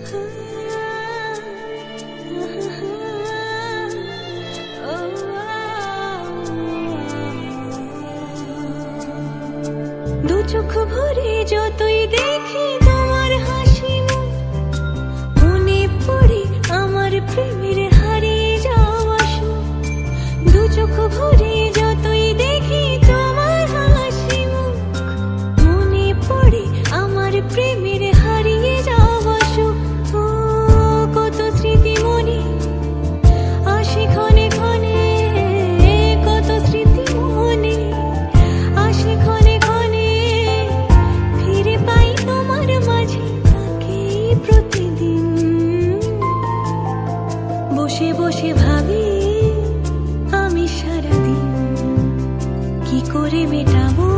দু চোখ ভরে যতই দেখি তোমার হাসি মুখ, মনে পড়ে আমার প্রেমের হারিয়ে যাওয়া সুখ। দু চোখ ভরে যতই দেখি তোমার হাসি মুখ, মনে পড়ে আমার প্রেমের হারিয়ে যাওয়া সুখ। ও কত স্মৃতি মনে আসে ক্ষণে ক্ষণে, কত স্মৃতি মনে আসে ক্ষণে ক্ষণে, ফিরে পাই তোমার মাঝে তাকে প্রতিদিন। বসে বসে ভাবি আমি সারাদিন, কি করে মেটাবো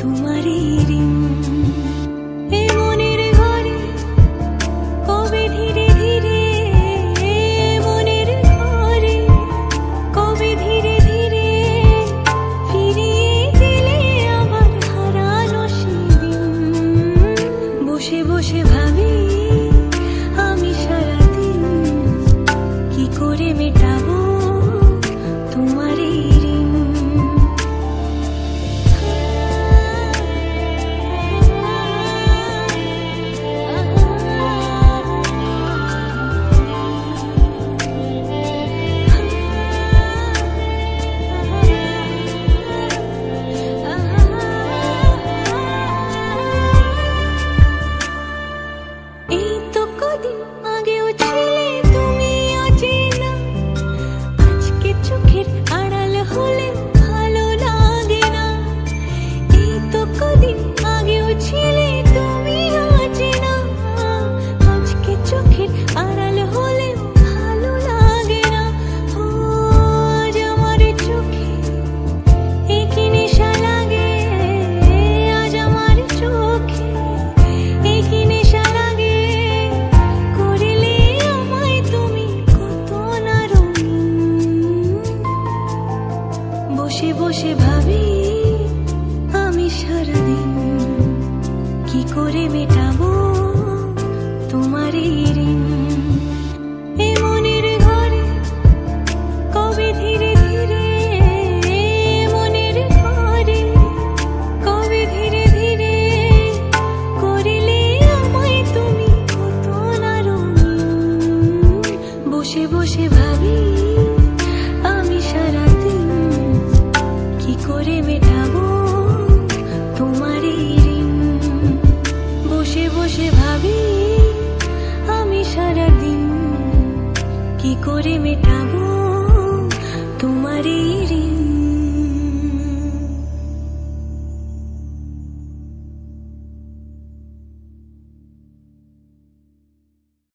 তোমার এই ঋণ। এ মনের ঘরে কবে ধীরে ধীরে, মনের ঘরে কবে ধীরে ধীরে ফিরিয়ে দিলে আমার হারানো সেদিন। বসে বসে ভাবি আমি সারাদিন, কি করে মেটাবো তোমার এই ঋণ। এই তো কদিন আগেও ছিলে তুমি অচেনা, আজকে চোখের আড়াল হলে ভালো লাগে না। এই তো কদিন আগেও ছিলে তুমি অচেনা, আজকে চোখের আড়াল হলে ভালো লাগে না। ও আজ আমার চোখে একই নেশা লাগে, আজ আমার চোখে একই নেশা লাগে, করিলে আমায় তুমি কত না রঙিন। বসে বসে ভাবি আমি সারাদিন, কি করে মেটাবো তোমার এই ঋণ। এ মনের ঘরে কবে ধীরে ধীরে, মনের ঘরে কবে ধীরে ধীরে করিলে আমায় তুমি কত না রঙিন। বসে বসে ভাবি আমি সারাদিন, কি করে মেটাবো তোমার এই ঋণ। বসে বসে ভাবি আমি সারাদিন, কি করে মেটাবো তোমার এই